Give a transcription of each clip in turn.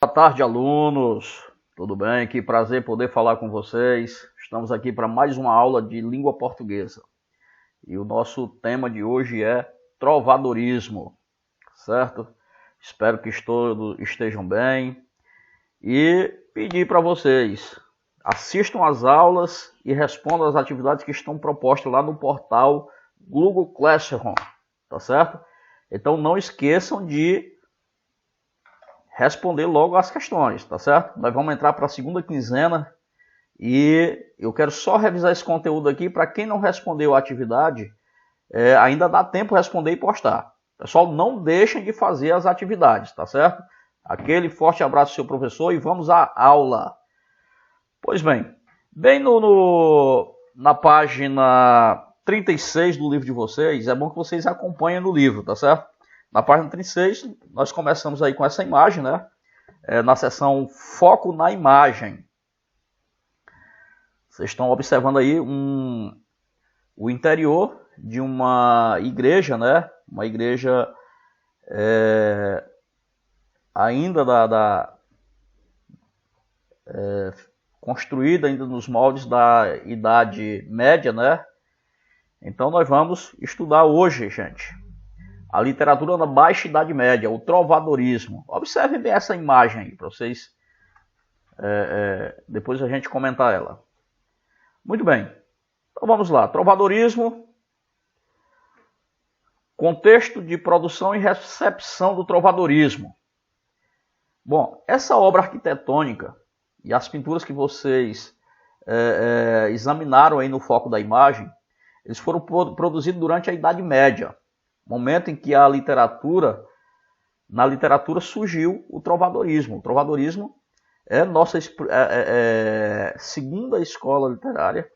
Boa tarde, alunos. Tudo bem? Que prazer poder falar com vocês. Estamos aqui para mais uma aula de língua portuguesa. E o nosso tema de hoje é trovadorismo, certo? Espero que todos estejam bem. E pedir para vocês, assistam às aulas e respondam às atividades que estão propostas lá no portal Google Classroom, tá certo? Então não esqueçam de responder logo as questões, tá certo? Nós vamos entrar para a segunda quinzena e eu quero só revisar esse conteúdo aqui para quem não respondeu a atividade, ainda dá tempo de responder e postar. Pessoal, não deixem de fazer as atividades, tá certo? Aquele forte abraço ao seu professor e vamos à aula. Pois bem, na página 36 do livro de vocês, é bom que vocês acompanhem no livro, tá certo? Na página 36, nós começamos aí com essa imagem, né? Na seção Foco na Imagem. Vocês estão observando aí o interior de uma igreja, né? Uma igreja ainda construída ainda nos moldes da Idade Média, né? Então nós vamos estudar hoje, gente, a literatura da Baixa Idade Média, o trovadorismo. Observem bem essa imagem aí, para vocês depois a gente comentar ela. Muito bem, então vamos lá. Trovadorismo, contexto de produção e recepção do trovadorismo. Bom, essa obra arquitetônica e as pinturas que vocês examinaram aí no foco da imagem, eles foram produzidos durante a Idade Média, momento em que na literatura surgiu o trovadorismo. O trovadorismo é nossa segunda escola literária.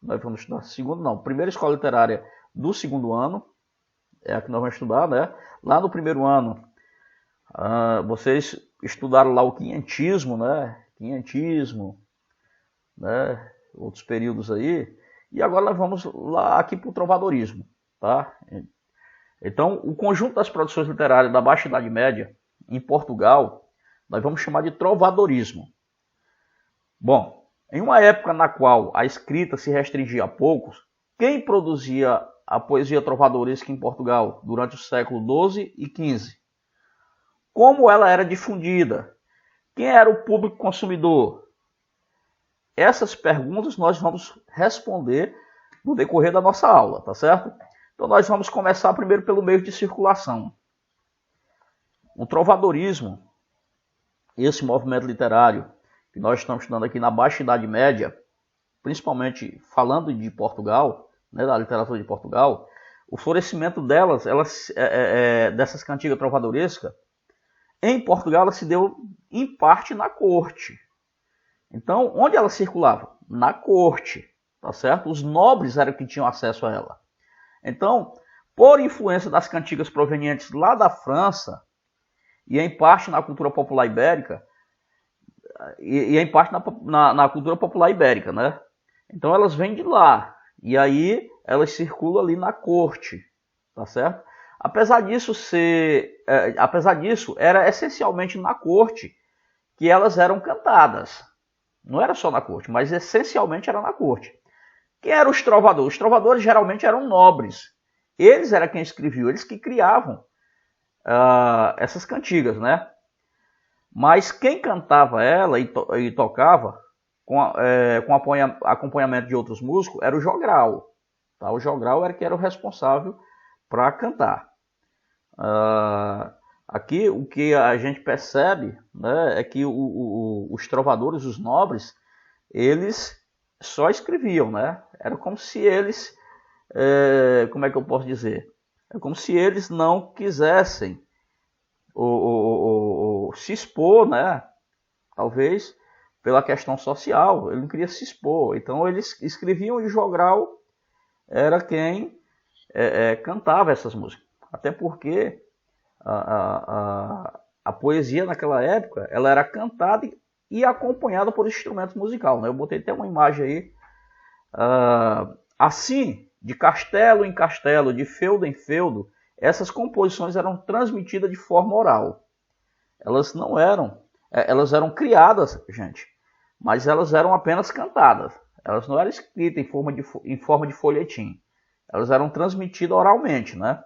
Nós vamos estudar primeira escola literária do segundo ano, é a que nós vamos estudar, né? Lá no primeiro ano, vocês estudaram lá o quinhentismo, né? Né? Outros períodos aí. E agora nós vamos lá aqui para o trovadorismo, tá? Então, o conjunto das produções literárias da Baixa Idade Média, em Portugal, nós vamos chamar de trovadorismo. Bom, em uma época na qual a escrita se restringia a poucos, quem produzia a poesia trovadoresca em Portugal durante o século XII e XV? Como ela era difundida? Quem era o público consumidor? Essas perguntas nós vamos responder no decorrer da nossa aula, tá certo? Então nós vamos começar primeiro pelo meio de circulação. O trovadorismo, esse movimento literário que nós estamos estudando aqui na Baixa Idade Média, principalmente falando de Portugal, né, da literatura de Portugal, o florescimento dessas cantigas trovadorescas, em Portugal ela se deu em parte na corte. Então, onde ela circulava? Na corte, tá certo? Os nobres eram que tinham acesso a ela. Então, por influência das cantigas provenientes lá da França, e em parte na cultura popular ibérica, né? Então elas vêm de lá, e aí elas circulam ali na corte, tá certo? Apesar disso, era essencialmente na corte que elas eram cantadas. Não era só na corte, mas essencialmente era na corte. Quem eram os trovadores? Os trovadores geralmente eram nobres. Eles eram quem escreviam, eles que criavam essas cantigas, né? Mas quem cantava ela e tocava com acompanhamento de outros músicos era o jogral. Tá? O jogral era que era o responsável para cantar. Aqui o que a gente percebe, né, é que os trovadores, os nobres, eles só escreviam, né? Era como se eles, como é que eu posso dizer? É como se eles não quisessem se expor, né? Talvez pela questão social, ele não queria se expor. Então eles escreviam e o jogral era quem cantava essas músicas. Até porque a poesia naquela época ela era cantada e acompanhada por instrumentos musicais, né? Eu botei até uma imagem aí. Assim, de castelo em castelo, de feudo em feudo, essas composições eram transmitidas de forma oral. Elas não eram elas eram criadas, gente, mas elas eram apenas cantadas. Elas não eram escritas em forma de folhetim. Elas eram transmitidas oralmente, né?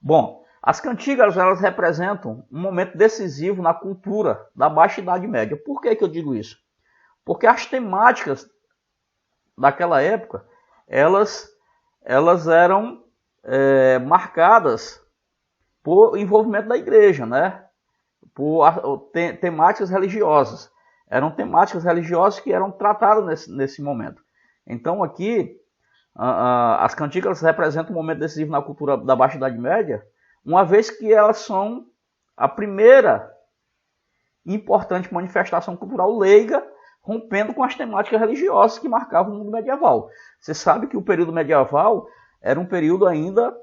Bom, as cantigas, elas representam um momento decisivo na cultura da Baixa Idade Média. Por que eu digo isso? Porque as temáticas daquela época, elas eram marcadas por envolvimento da igreja, né? Por temáticas religiosas. Eram temáticas religiosas que eram tratadas nesse momento. Então aqui, as cantigas representam um momento decisivo na cultura da Baixa Idade Média, uma vez que elas são a primeira importante manifestação cultural leiga, rompendo com as temáticas religiosas que marcavam o mundo medieval. Você sabe que o período medieval era um período ainda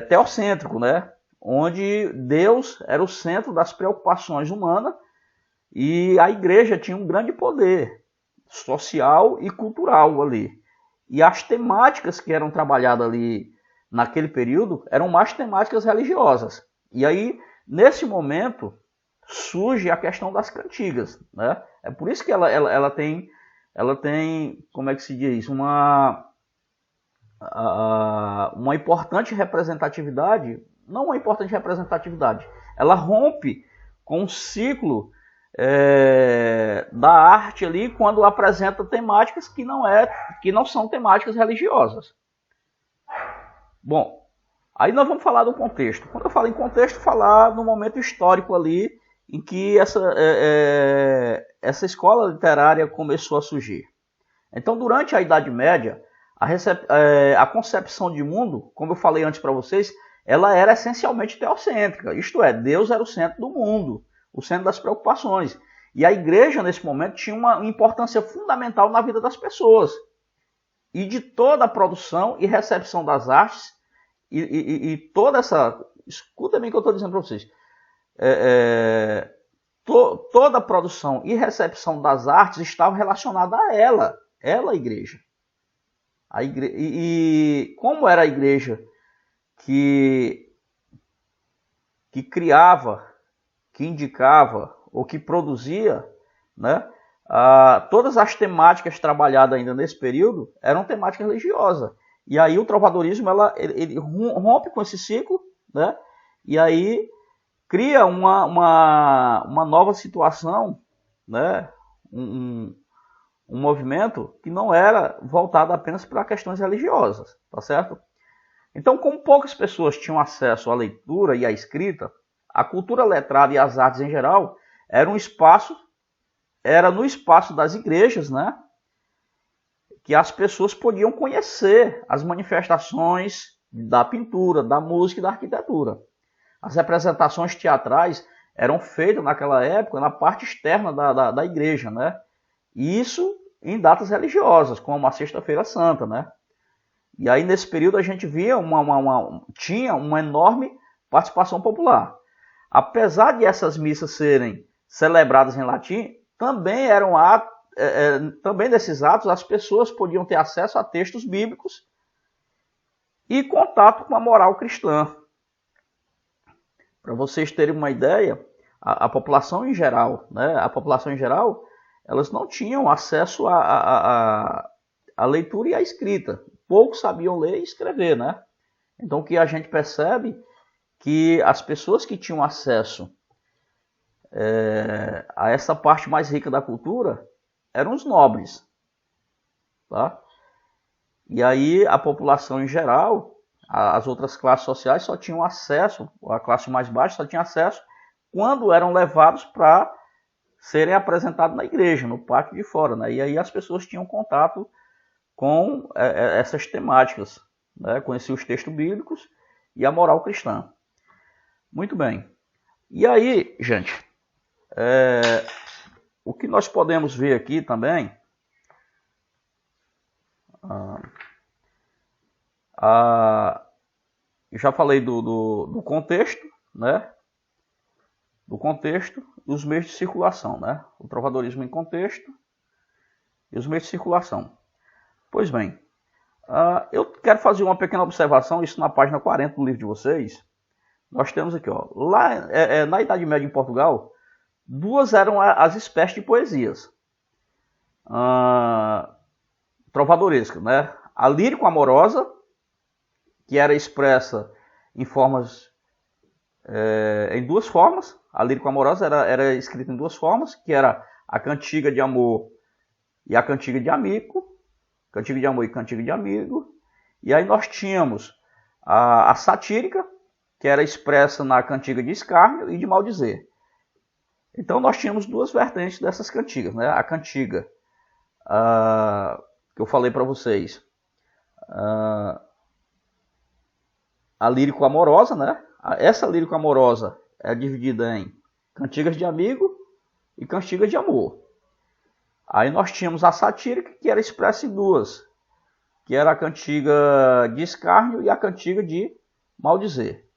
teocêntrico, né? Onde Deus era o centro das preocupações humanas e a igreja tinha um grande poder social e cultural ali. E as temáticas que eram trabalhadas ali naquele período eram mais temáticas religiosas. E aí, nesse momento, surge a questão das cantigas, né? É por isso que ela tem, como é que se diz, uma importante representatividade, não uma importante representatividade, ela rompe com o ciclo da arte ali quando apresenta temáticas que não são temáticas religiosas. Bom, aí nós vamos falar do contexto. Quando eu falo em contexto, falar no momento histórico ali em que essa escola literária começou a surgir. Então, durante a Idade Média, a concepção de mundo, como eu falei antes para vocês, ela era essencialmente teocêntrica. Isto é, Deus era o centro do mundo, o centro das preocupações. E a igreja, nesse momento, tinha uma importância fundamental na vida das pessoas. E de toda a produção e recepção das artes, e toda essa... Escuta bem o que eu estou dizendo para vocês. Toda a produção e recepção das artes estava relacionada a ela, a igreja. E como era a igreja que criava, que indicava ou que produzia, né? Todas as temáticas trabalhadas ainda nesse período eram temáticas religiosas. E aí o trovadorismo ele rompe com esse ciclo, né? E aí cria uma nova situação, né? Um movimento que não era voltado apenas para questões religiosas, tá certo? Então, como poucas pessoas tinham acesso à leitura e à escrita, a cultura letrada e as artes em geral era no espaço das igrejas, né? Que as pessoas podiam conhecer as manifestações da pintura, da música e da arquitetura. As representações teatrais eram feitas naquela época na parte externa da igreja, né? E isso em datas religiosas, como a Sexta-feira Santa, né? E aí nesse período a gente via tinha uma enorme participação popular. Apesar de essas missas serem celebradas em latim, também também nesses atos as pessoas podiam ter acesso a textos bíblicos e contato com a moral cristã. Para vocês terem uma ideia, a população em geral, né? Elas não tinham acesso à leitura e à escrita. Poucos sabiam ler e escrever, né? Então o que a gente percebe que as pessoas que tinham acesso a essa parte mais rica da cultura eram os nobres, tá? E aí a população em geral, as outras classes sociais só tinham acesso, a classe mais baixa só tinha acesso quando eram levados para serem apresentados na igreja, no pátio de fora, né? E aí as pessoas tinham contato com essas temáticas, né? Conheciam os textos bíblicos e a moral cristã. Muito bem. E aí, gente, o que nós podemos ver aqui também, já falei do contexto, né? Do contexto e os meios de circulação, né? O trovadorismo em contexto e os meios de circulação. Pois bem, eu quero fazer uma pequena observação, isso na página 40 do livro de vocês. Nós temos aqui, ó, lá na Idade Média em Portugal, Duas eram as espécies de poesias trovadorescas, né? A lírico-amorosa, que era expressa em duas formas. A lírico-amorosa era escrita em duas formas, que era a cantiga de amor e a cantiga de amigo. Cantiga de amor e cantiga de amigo. E aí nós tínhamos a satírica, que era expressa na cantiga de escárnio e de maldizer. Então nós tínhamos duas vertentes dessas cantigas, né? A cantiga que eu falei para vocês, a lírico-amorosa, né? Essa lírico-amorosa é dividida em cantigas de amigo e cantigas de amor. Aí nós tínhamos a satírica, que era expressa em duas, que era a cantiga de escárnio e a cantiga de maldizer.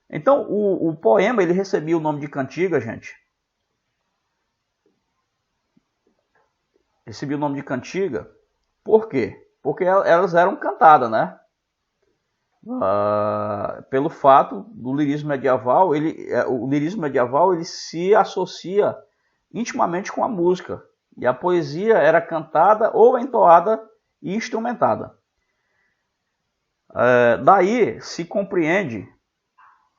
Então o poema ele recebia o nome de cantiga, gente. Recebia o nome de cantiga. Por quê? Porque elas eram cantadas, né? Pelo fato do lirismo medieval, o lirismo medieval ele se associa intimamente com a música. E a poesia era cantada ou entoada e instrumentada. Daí se compreende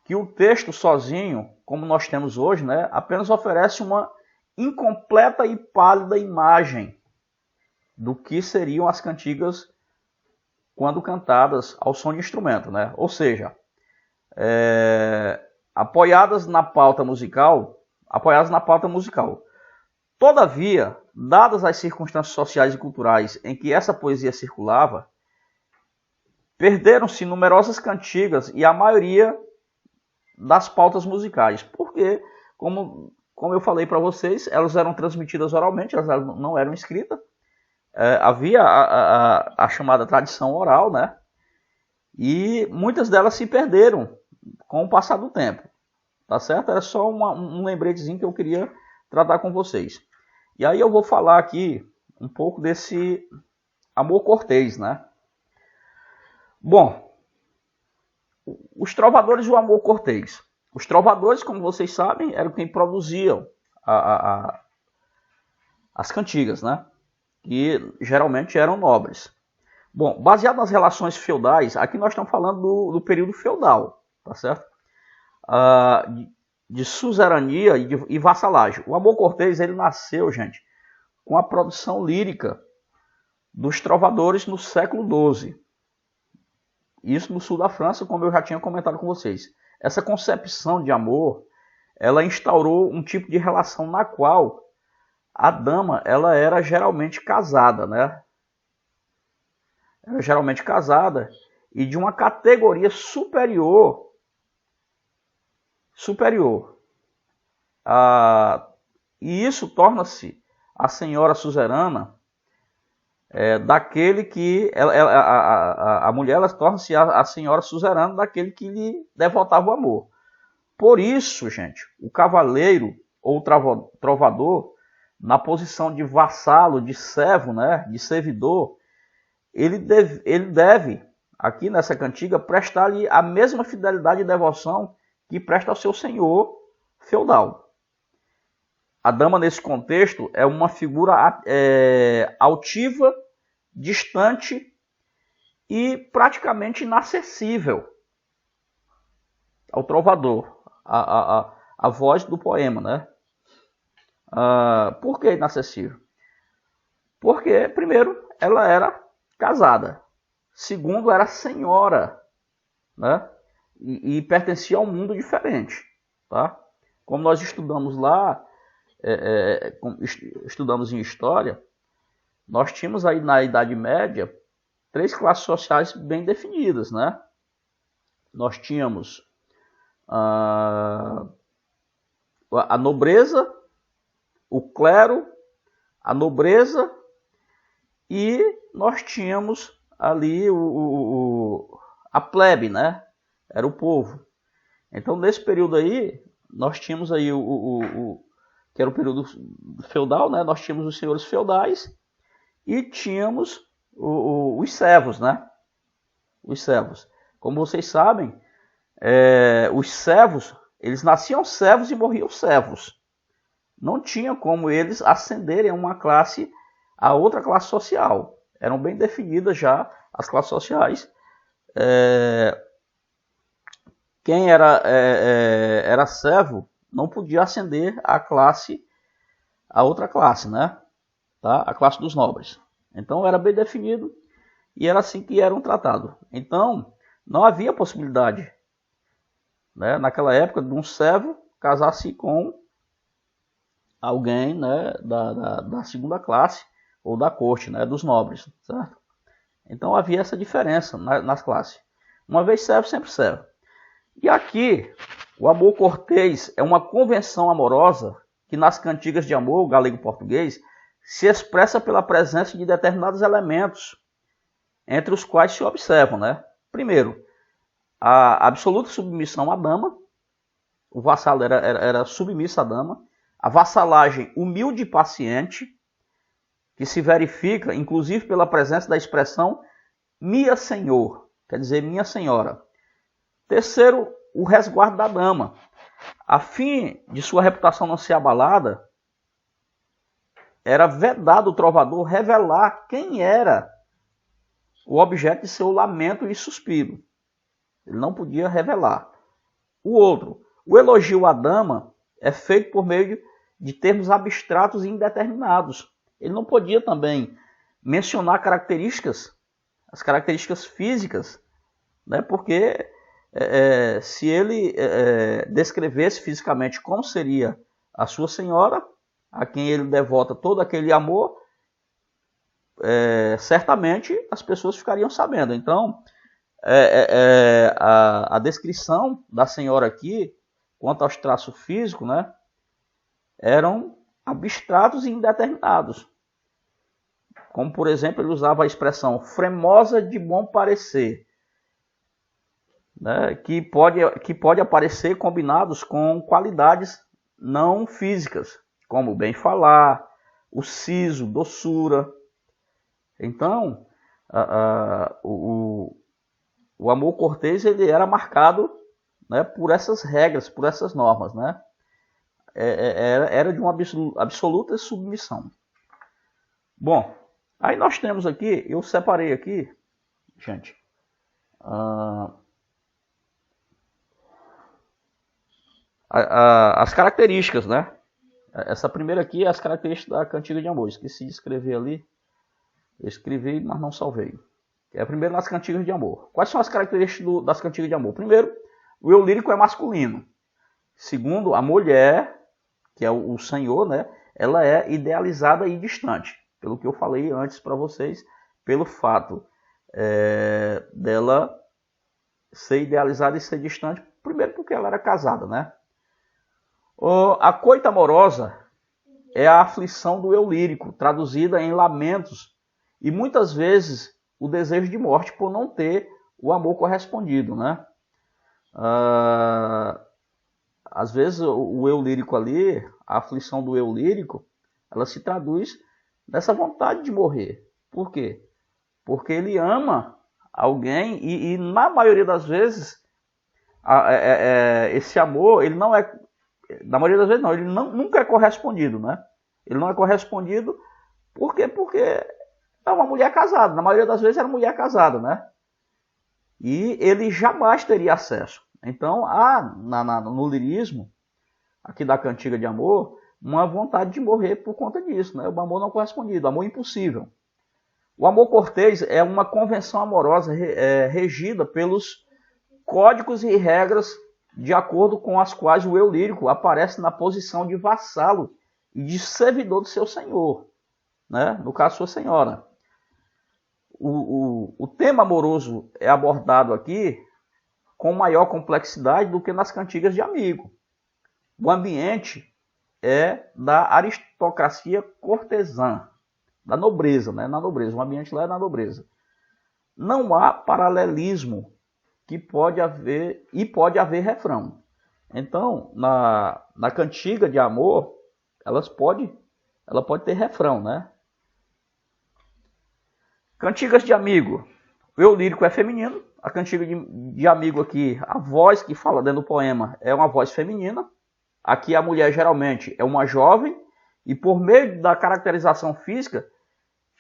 que o texto sozinho, como nós temos hoje, né, apenas oferece uma incompleta e pálida imagem do que seriam as cantigas quando cantadas ao som de instrumento, né? Ou seja, apoiadas na pauta musical. Todavia, dadas as circunstâncias sociais e culturais em que essa poesia circulava, perderam-se numerosas cantigas e a maioria das pautas musicais, porque, como eu falei para vocês, elas eram transmitidas oralmente, elas não eram escritas. Havia a chamada tradição oral, né? E muitas delas se perderam com o passar do tempo, tá certo? Era só um lembretezinho que eu queria tratar com vocês. E aí eu vou falar aqui um pouco desse amor cortês, né? Bom, os trovadores e o amor cortês. Os trovadores, como vocês sabem, eram quem produziam as cantigas, né? Que geralmente eram nobres. Bom, baseado nas relações feudais, aqui nós estamos falando do período feudal, tá certo? De suzerania e vassalagem. O amor cortês ele nasceu, gente, com a produção lírica dos trovadores no século XII. Isso no sul da França, como eu já tinha comentado com vocês. Essa concepção de amor, ela instaurou um tipo de relação na qual a dama ela era geralmente casada, né? Era geralmente casada e de uma categoria superior. E isso torna-se a senhora suzerana daquele que... a mulher ela torna-se a senhora suzerana daquele que lhe devotava o amor. Por isso, gente, o cavaleiro ou trovador, na posição de vassalo, de servo, né, de servidor, ele deve, aqui nessa cantiga, prestar-lhe a mesma fidelidade e devoção que presta ao seu senhor feudal. A dama, nesse contexto, é uma figura altiva, distante e praticamente inacessível ao trovador, a voz do poema, né? Por que inacessível? Porque, primeiro, ela era casada. Segundo, era senhora, né? E pertencia a um mundo diferente, tá? Como nós estudamos lá, estudamos em história, nós tínhamos aí na Idade Média 3 classes sociais bem definidas, né? Nós tínhamos a nobreza, o clero, a nobreza, e nós tínhamos ali a plebe, né? Era o povo. Então, nesse período aí, nós tínhamos aí que era o período feudal, né? Nós tínhamos os senhores feudais e tínhamos os servos, né? Os servos. Como vocês sabem, os servos, eles nasciam servos e morriam servos. não tinha como eles ascenderem a outra classe social. Eram bem definidas já as classes sociais. Quem era servo não podia ascender a outra classe, né? Tá? A classe dos nobres. Então era bem definido e era assim que eram tratados. Então não havia possibilidade, né, naquela época, de um servo casar-se com alguém, né, da segunda classe ou da corte, né, dos nobres, certo? Então havia essa diferença nas classes. Uma vez servo, sempre servo. E aqui, o amor cortês é uma convenção amorosa que nas cantigas de amor, galego-português, se expressa pela presença de determinados elementos, entre os quais se observam, né? Primeiro, a absoluta submissão à dama, o vassalo era submisso à dama, a vassalagem humilde e paciente, que se verifica, inclusive, pela presença da expressão minha senhor, quer dizer, minha senhora. Terceiro, o resguardo da dama. A fim de sua reputação não ser abalada, era vedado o trovador revelar quem era o objeto de seu lamento e suspiro. Ele não podia revelar. O outro, o elogio à dama é feito por meio de termos abstratos e indeterminados. Ele não podia também mencionar as características físicas, né? Porque se ele descrevesse fisicamente como seria a sua senhora, a quem ele devota todo aquele amor, certamente as pessoas ficariam sabendo. Então, a descrição da senhora aqui, quanto aos traços físicos, né, eram abstratos e indeterminados. Como, por exemplo, ele usava a expressão fremosa de bom parecer, né, que pode aparecer combinados com qualidades não físicas, como o bem falar, o siso, doçura. Então, o amor cortês ele era marcado, né, por essas regras, por essas normas, né? Era de uma absoluta submissão. Bom, aí nós temos aqui, eu separei aqui, gente, as características, né? Essa primeira aqui é as características da cantiga de amor. Esqueci de escrever ali. Eu escrevi, mas não salvei. É a primeira nas cantigas de amor. Quais são as características das cantigas de amor? Primeiro, o eu lírico é masculino. Segundo, a mulher, que é o senhor, né? Ela é idealizada e distante. Pelo que eu falei antes para vocês, pelo fato dela ser idealizada e ser distante. Primeiro porque ela era casada, né? A coita amorosa é a aflição do eu lírico, traduzida em lamentos e muitas vezes o desejo de morte por não ter o amor correspondido, né? Às vezes o eu lírico ali, a aflição do eu lírico, ela se traduz nessa vontade de morrer. Por quê? Porque ele ama alguém e na maioria das vezes esse amor, ele não é, na maioria das vezes não, ele nunca é correspondido, né? Ele não é correspondido por quê? Porque é uma mulher casada, na maioria das vezes era mulher casada, né? E ele jamais teria acesso. Então há no lirismo, aqui da cantiga de amor, uma vontade de morrer por conta disso, né? O amor não correspondido, o amor impossível. O amor cortês é uma convenção amorosa regida pelos códigos e regras de acordo com as quais o eu lírico aparece na posição de vassalo e de servidor do seu senhor, né? No caso, sua senhora. O tema amoroso é abordado aqui com maior complexidade do que nas cantigas de amigo. O ambiente é da aristocracia cortesã, da nobreza, né? Na nobreza, o ambiente lá é na nobreza. Não há paralelismo que pode haver refrão. Então, na cantiga de amor, ela pode ter refrão, né? Cantigas de amigo. O eu lírico é feminino. A cantiga de amigo aqui, a voz que fala dentro do poema é uma voz feminina. Aqui a mulher geralmente é uma jovem e por meio da caracterização física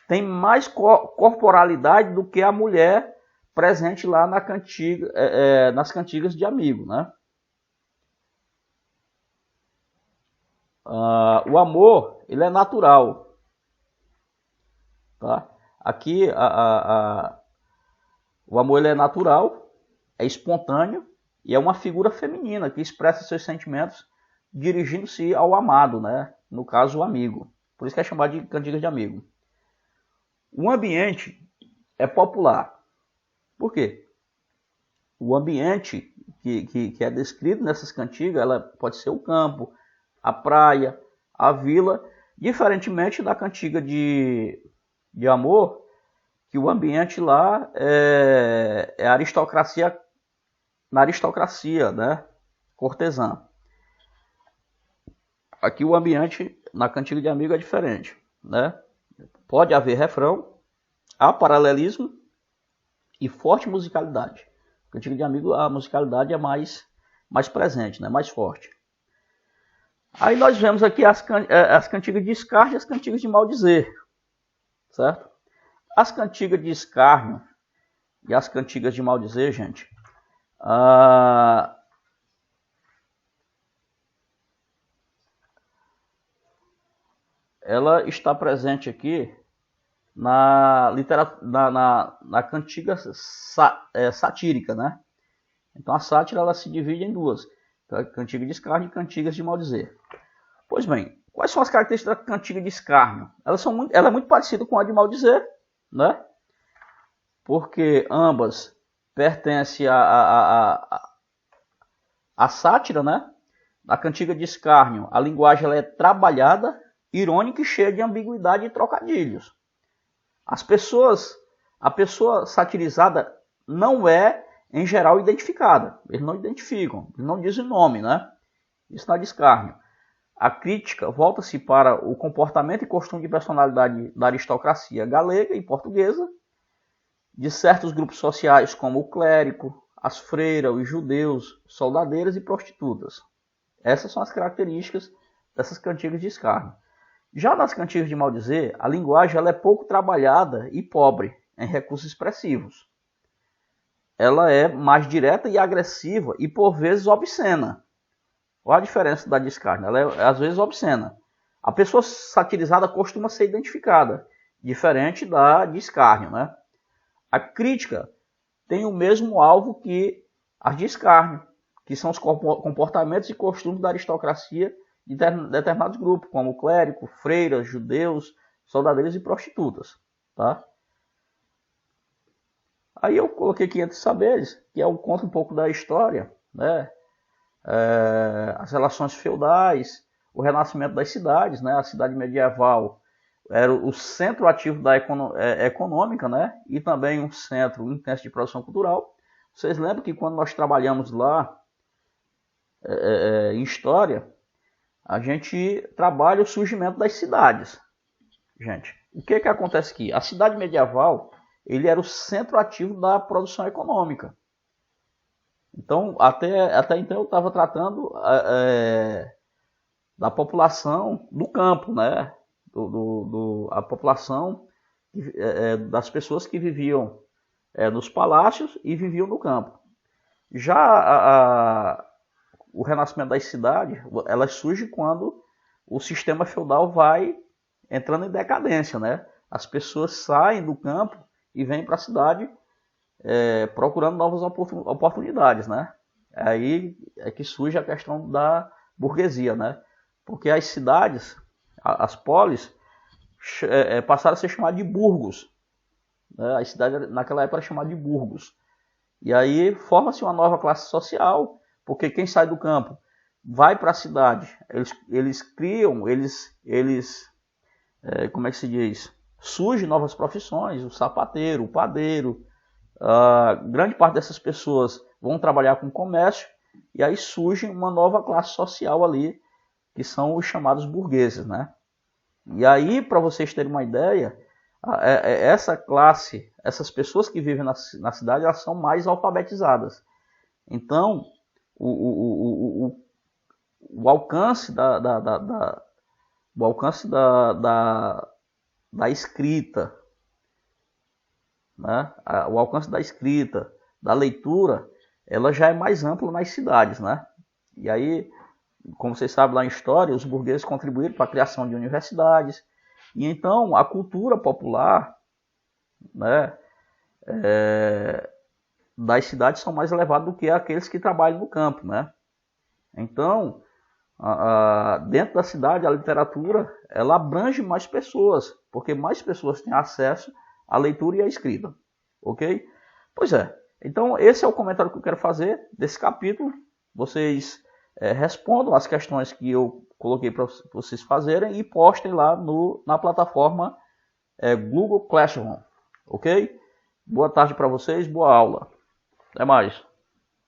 tem mais corporalidade do que a mulher presente lá na cantiga, nas cantigas de amigo, né? O amor, ele é natural, tá? Aqui o amor ele é natural, é espontâneo e é uma figura feminina que expressa seus sentimentos dirigindo-se ao amado, né? No caso, o amigo. Por isso que é chamado de cantigas de amigo. O ambiente é popular. Por quê? O ambiente que é descrito nessas cantigas, ela pode ser o campo, a praia, a vila, diferentemente da cantiga de amor, que o ambiente lá é aristocracia, na aristocracia, né? Cortesã. Aqui o ambiente na cantiga de amigo é diferente, né? Pode haver refrão, há paralelismo e forte musicalidade. Cantiga de amigo, a musicalidade é mais presente, né? Mais forte. Aí nós vemos aqui as cantigas de escárnio e as cantigas de maldizer, certo? As cantigas de escárnio e as cantigas de maldizer, gente, ela está presente aqui na cantiga satírica, né? Então a sátira ela se divide em duas, cantiga de escárnio e cantigas de maldizer. Pois bem, quais são as características da cantiga de escárnio? Ela é muito parecida com a de maldizer, né? Porque ambas pertencem à sátira, né? Na cantiga de escárnio, a linguagem ela é trabalhada, irônica e cheia de ambiguidade e trocadilhos. A pessoa satirizada não é, em geral, identificada. Eles não identificam, eles não dizem nome, né? Isso na de escárnio. A crítica volta-se para o comportamento e costume de personalidade da aristocracia galega e portuguesa, de certos grupos sociais como o clérigo, as freiras, os judeus, soldadeiras e prostitutas. Essas são as características dessas cantigas de escárnio. Já nas cantigas de maldizer, a linguagem ela é pouco trabalhada e pobre em recursos expressivos. Ela é mais direta e agressiva e por vezes obscena. Qual a diferença da de escárnio? Ela é às vezes obscena. A pessoa satirizada costuma ser identificada, diferente da de escárnio, né? A crítica tem o mesmo alvo que as de escárnio, que são os comportamentos e costumes da aristocracia de determinados grupos, como clérigo, freiras, judeus, soldadeiros e prostitutas, tá? Aí eu coloquei 500 saberes, que conta um pouco da história, né? As relações feudais, o renascimento das cidades, né? A cidade medieval era o centro ativo da econômica, né? E também um centro intenso de produção cultural. Vocês lembram que quando nós trabalhamos lá em história, a gente trabalha o surgimento das cidades. Gente, o que acontece aqui? A cidade medieval ele era o centro ativo da produção econômica. Então, até então eu estava tratando da população do campo, né? A população das pessoas que viviam nos palácios e viviam no campo. Já o renascimento das cidades, elas surgem quando o sistema feudal vai entrando em decadência, né? As pessoas saem do campo e vêm para a cidade procurando novas oportunidades, né? Aí é que surge a questão da burguesia, né? Porque as cidades, as polis, passaram a ser chamadas de burgos. Né? As cidades naquela época eram chamadas de burgos. E aí forma-se uma nova classe social, porque quem sai do campo vai para a cidade, eles criam, como é que se diz? Surgem novas profissões, o sapateiro, o padeiro. Grande parte dessas pessoas vão trabalhar com comércio e aí surge uma nova classe social ali, que são os chamados burgueses, né? E aí, para vocês terem uma ideia, essa classe, essas pessoas que vivem na cidade, elas são mais alfabetizadas. Então, o alcance o alcance da escrita, né? O alcance da escrita, da leitura, ela já é mais ampla nas cidades, né? E aí, como vocês sabem lá em história, os burgueses contribuíram para a criação de universidades. E então a cultura popular, né, das cidades são mais elevadas do que aqueles que trabalham no campo, né? Então, dentro da cidade, a literatura ela abrange mais pessoas, porque mais pessoas têm acesso à leitura e à escrita, ok? Pois é. Então, esse é o comentário que eu quero fazer desse capítulo. Vocês respondam as questões que eu coloquei para vocês fazerem e postem lá na plataforma Google Classroom, ok? Boa tarde para vocês, boa aula. Até mais.